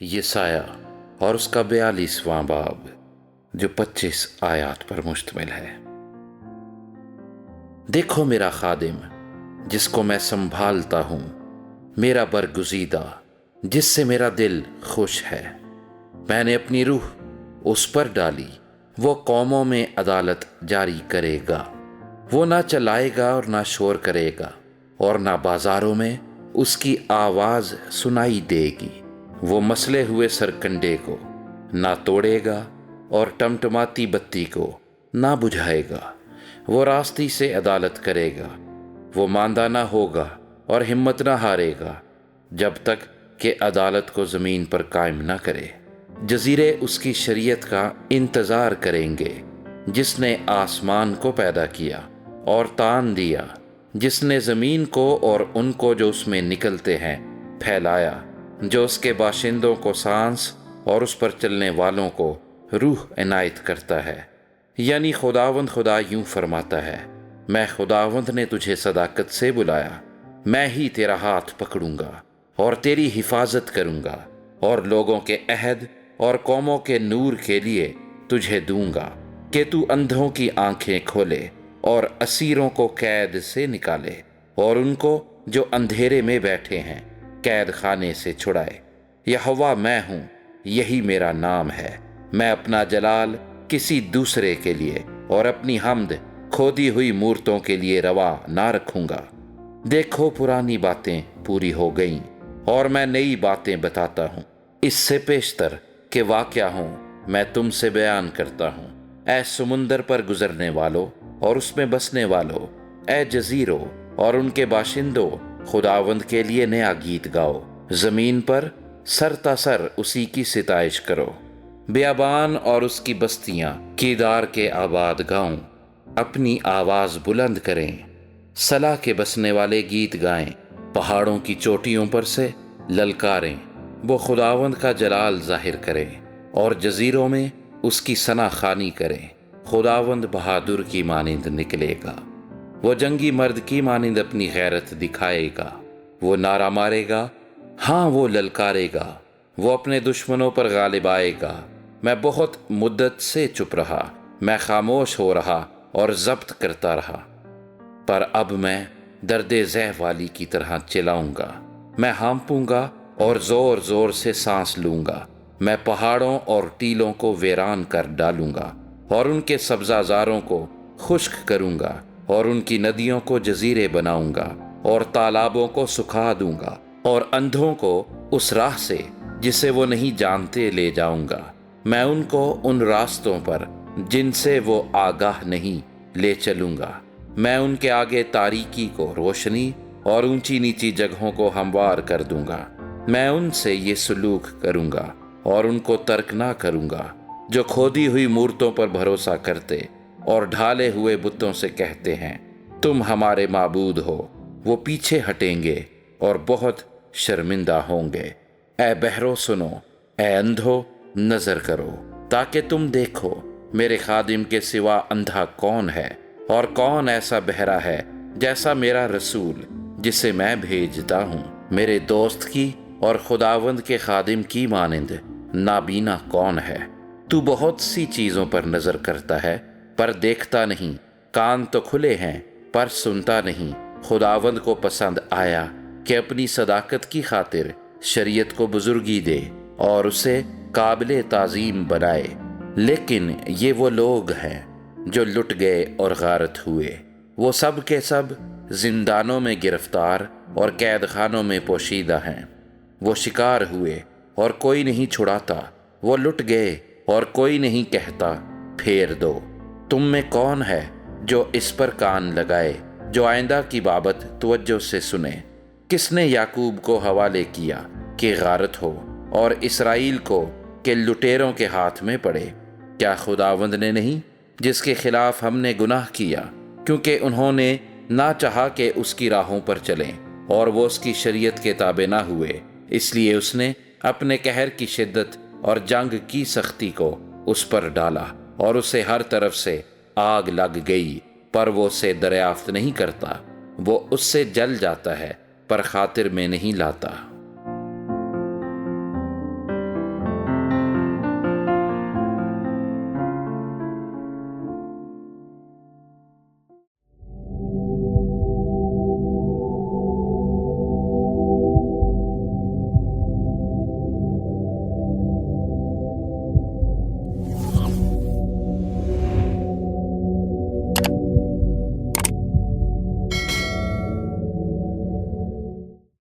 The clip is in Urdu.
یسایہ اور اس کا 42واں باب جو 25 آیات پر مشتمل ہے۔ دیکھو میرا خادم جس کو میں سنبھالتا ہوں، میرا برگزیدہ جس سے میرا دل خوش ہے۔ میں نے اپنی روح اس پر ڈالی، وہ قوموں میں عدالت جاری کرے گا۔ وہ نہ چلائے گا اور نہ شور کرے گا، اور نہ بازاروں میں اس کی آواز سنائی دے گی۔ وہ مسلے ہوئے سرکنڈے کو نہ توڑے گا اور ٹمٹماتی بتی کو نہ بجھائے گا۔ وہ راستی سے عدالت کرے گا، وہ ماندہ نہ ہوگا اور ہمت نہ ہارے گا، جب تک کہ عدالت کو زمین پر قائم نہ کرے۔ جزیرے اس کی شریعت کا انتظار کریں گے، جس نے آسمان کو پیدا کیا اور تان دیا، جس نے زمین کو اور ان کو جو اس میں نکلتے ہیں پھیلایا، جو اس کے باشندوں کو سانس اور اس پر چلنے والوں کو روح عنایت کرتا ہے۔ یعنی خداوند خدا یوں فرماتا ہے، میں خداوند نے تجھے صداقت سے بلایا، میں ہی تیرا ہاتھ پکڑوں گا اور تیری حفاظت کروں گا، اور لوگوں کے عہد اور قوموں کے نور کے لیے تجھے دوں گا کہ تو اندھوں کی آنکھیں کھولے اور اسیروں کو قید سے نکالے، اور ان کو جو اندھیرے میں بیٹھے ہیں قید خانے سے چھڑائے۔ یہوہ میں ہوں، یہی میرا نام ہے۔ میں اپنا جلال کسی دوسرے کے لیے اور اپنی حمد کھودی ہوئی مورتوں کے لیے روا نہ رکھوں گا۔ دیکھو پرانی باتیں پوری ہو گئیں اور میں نئی باتیں بتاتا ہوں۔ اس سے پیشتر کہ واقعہ ہوں میں تم سے بیان کرتا ہوں۔ اے سمندر پر گزرنے والو اور اس میں بسنے والو، اے جزیروں اور ان کے باشندوں، خداوند کے لیے نیا گیت گاؤ۔ زمین پر سر تاسر اسی کی ستائش کرو۔ بیابان اور اس کی بستیاں کیدار کے آباد گاؤں اپنی آواز بلند کریں۔ سلا کے بسنے والے گیت گائیں، پہاڑوں کی چوٹیوں پر سے للکاریں۔ وہ خداوند کا جلال ظاہر کریں اور جزیروں میں اس کی ثنا خوانی کریں۔ خداوند بہادر کی مانند نکلے گا، وہ جنگی مرد کی مانند اپنی غیرت دکھائے گا۔ وہ نعرہ مارے گا، ہاں وہ للکارے گا، وہ اپنے دشمنوں پر غالب آئے گا۔ میں بہت مدت سے چپ رہا، میں خاموش ہو رہا اور ضبط کرتا رہا، پر اب میں درد ذہ والی کی طرح چلاؤں گا۔ میں ہانپوں گا اور زور زور سے سانس لوں گا۔ میں پہاڑوں اور ٹیلوں کو ویران کر ڈالوں گا اور ان کے سبزہ زاروں کو خشک کروں گا، اور ان کی ندیوں کو جزیرے بناؤں گا اور تالابوں کو سکھا دوں گا، اور اندھوں کو اس راہ سے جسے وہ نہیں جانتے لے جاؤں گا۔ میں ان کو ان راستوں پر جن سے وہ آگاہ نہیں لے چلوں گا۔ میں ان کے آگے تاریکی کو روشنی اور اونچی نیچی جگہوں کو ہموار کر دوں گا۔ میں ان سے یہ سلوک کروں گا اور ان کو ترک نہ کروں گا، جو کھودی ہوئی مورتوں پر بھروسہ کرتے اور ڈھالے ہوئے بتوں سے کہتے ہیں تم ہمارے معبود ہو۔ وہ پیچھے ہٹیں گے اور بہت شرمندہ ہوں گے۔ اے بہرو سنو، اے اندھو نظر کرو، تاکہ تم دیکھو میرے خادم کے سوا اندھا کون ہے، اور کون ایسا بہرا ہے جیسا میرا رسول جسے میں بھیجتا ہوں۔ میرے دوست کی اور خداوند کے خادم کی مانند نابینا کون ہے؟ تو بہت سی چیزوں پر نظر کرتا ہے پر دیکھتا نہیں، کان تو کھلے ہیں پر سنتا نہیں۔ خداوند کو پسند آیا کہ اپنی صداقت کی خاطر شریعت کو بزرگی دے اور اسے قابل تعظیم بنائے۔ لیکن یہ وہ لوگ ہیں جو لٹ گئے اور غارت ہوئے، وہ سب کے سب زندانوں میں گرفتار اور قید خانوں میں پوشیدہ ہیں۔ وہ شکار ہوئے اور کوئی نہیں چھڑاتا، وہ لٹ گئے اور کوئی نہیں کہتا پھیر دو۔ تم میں کون ہے جو اس پر کان لگائے، جو آئندہ کی بابت توجہ سے سنے؟ کس نے یعقوب کو حوالے کیا کہ غارت ہو، اور اسرائیل کو کہ لٹیروں کے ہاتھ میں پڑے؟ کیا خداوند نے نہیں، جس کے خلاف ہم نے گناہ کیا؟ کیونکہ انہوں نے نہ چاہا کہ اس کی راہوں پر چلیں، اور وہ اس کی شریعت کے تابع نہ ہوئے، اس لیے اس نے اپنے قہر کی شدت اور جنگ کی سختی کو اس پر ڈالا، اور اسے ہر طرف سے آگ لگ گئی، پر وہ اسے دریافت نہیں کرتا۔ وہ اس سے جل جاتا ہے پر خاطر میں نہیں لاتا۔